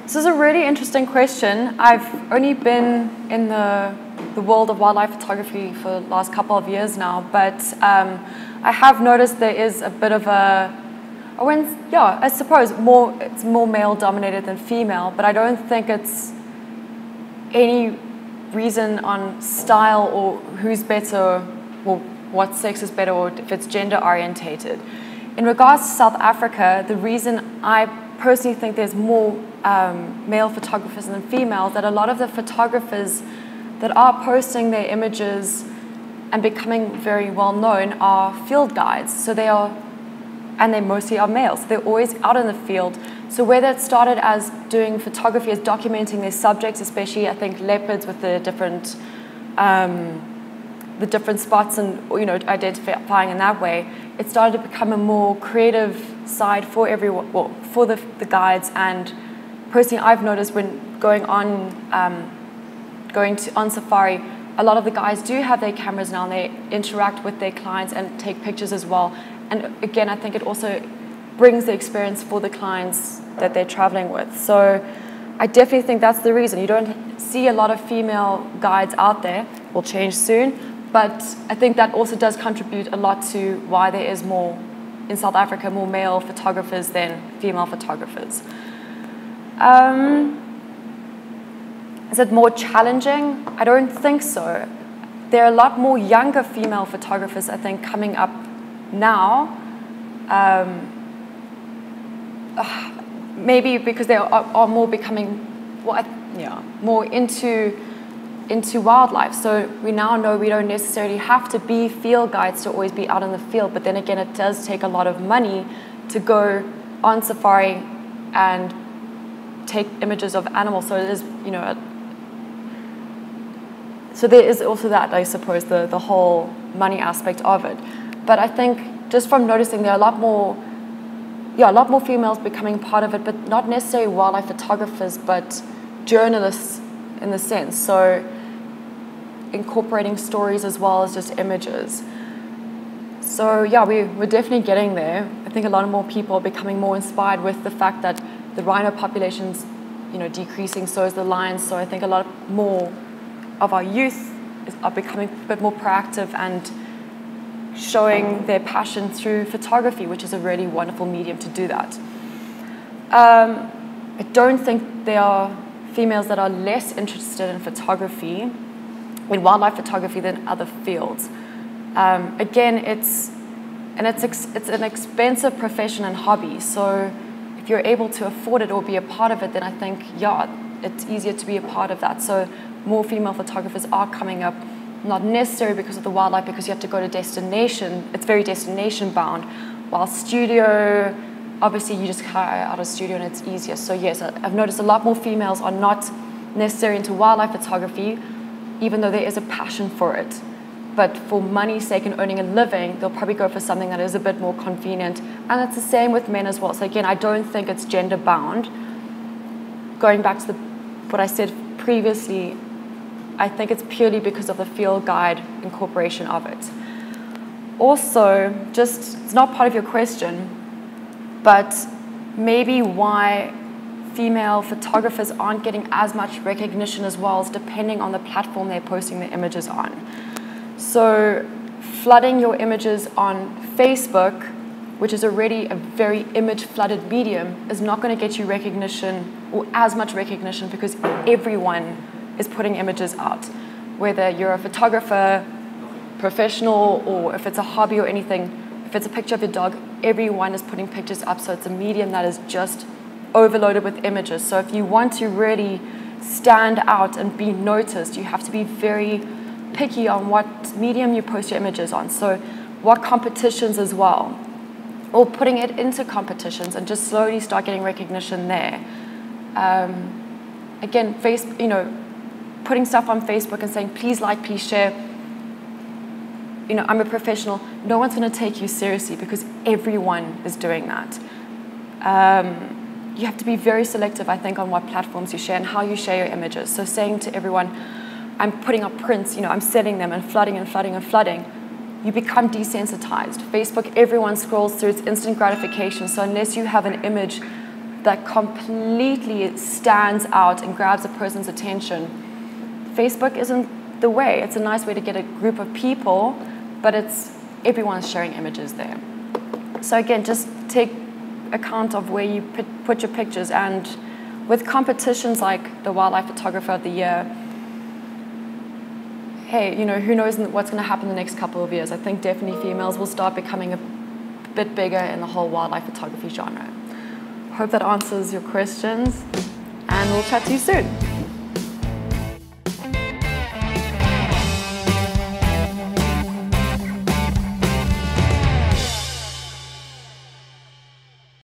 This is a really interesting question. I've only been in the world of wildlife photography for the last couple of years now, but I have noticed there is a bit of I suppose it's more male dominated than female, but I don't think it's any reason on style or who's better or what sex is better or if it's gender orientated. In regards to South Africa, the reason I personally think there's more male photographers than females, that a lot of the photographers that are posting their images and becoming very well known are field guides. So they mostly are males. So they're always out in the field. So whether it started as doing photography, as documenting their subjects, especially I think leopards with the different spots and identifying in that way, it started to become a more creative side for everyone, well, for the guides. And personally, I've noticed when going on safari, a lot of the guys do have their cameras now and they interact with their clients and take pictures as well. And again, I think it also brings the experience for the clients that they're traveling with. So I definitely think that's the reason. You don't see a lot of female guides out there. Will change soon. But I think that also does contribute a lot to why there is more, in South Africa, more male photographers than female photographers. Is it more challenging? I don't think so. There are a lot more younger female photographers, I think, coming up now. Maybe because they are more becoming, more into wildlife. So we now know we don't necessarily have to be field guides to always be out in the field, but then again, it does take a lot of money to go on safari and take images of animals. So it is, so there is also that, I suppose, the whole money aspect of it. But I think just from noticing there are a lot more females becoming part of it, but not necessarily wildlife photographers, but journalists in the sense. So incorporating stories as well as just images. So yeah, we're definitely getting there. I think a lot more people are becoming more inspired with the fact that the rhino population's, decreasing, so is the lions. So I think a lot more of our youth are becoming a bit more proactive and showing their passion through photography, which is a really wonderful medium to do that. I don't think there are females that are less interested in photography, in wildlife photography, than other fields. Again, it's an expensive profession and hobby. So if you're able to afford it or be a part of it, then I think, it's easier to be a part of that. So more female photographers are coming up, not necessarily because of the wildlife, because you have to go to destination. It's very destination bound. While studio, obviously you just hire out a studio and it's easier. So yes, I've noticed a lot more females are not necessarily into wildlife photography, even though there is a passion for it. But for money's sake and earning a living, they'll probably go for something that is a bit more convenient. And it's the same with men as well. So again, I don't think it's gender bound. Going back to what I said previously, I think it's purely because of the field guide incorporation of it. Also, it's not part of your question, but maybe why female photographers aren't getting as much recognition as well, is depending on the platform they're posting their images on. So flooding your images on Facebook, which is already a very image-flooded medium, is not going to get you recognition or as much recognition because everyone is putting images out. Whether you're a photographer, professional, or if it's a hobby or anything, if it's a picture of your dog, everyone is putting pictures up. So it's a medium that is just overloaded with images. So if you want to really stand out and be noticed, you have to be very picky on what medium you post your images on. So what competitions as well, or putting it into competitions and just slowly start getting recognition there. Again, putting stuff on Facebook and saying, please like, please share. I'm a professional. No one's going to take you seriously because everyone is doing that. You have to be very selective, I think, on what platforms you share and how you share your images. So saying to everyone, I'm putting up prints, I'm selling them and flooding and flooding and flooding, you become desensitized. Facebook, everyone scrolls through, it's instant gratification. So unless you have an image that completely stands out and grabs a person's attention, Facebook isn't the way. It's a nice way to get a group of people, but everyone's sharing images there. So again, just take account of where you put your pictures. And with competitions like the Wildlife Photographer of the Year, hey, who knows what's going to happen in the next couple of years. I think definitely females will start becoming a bit bigger in the whole wildlife photography genre. Hope that answers your questions, and we'll chat to you soon.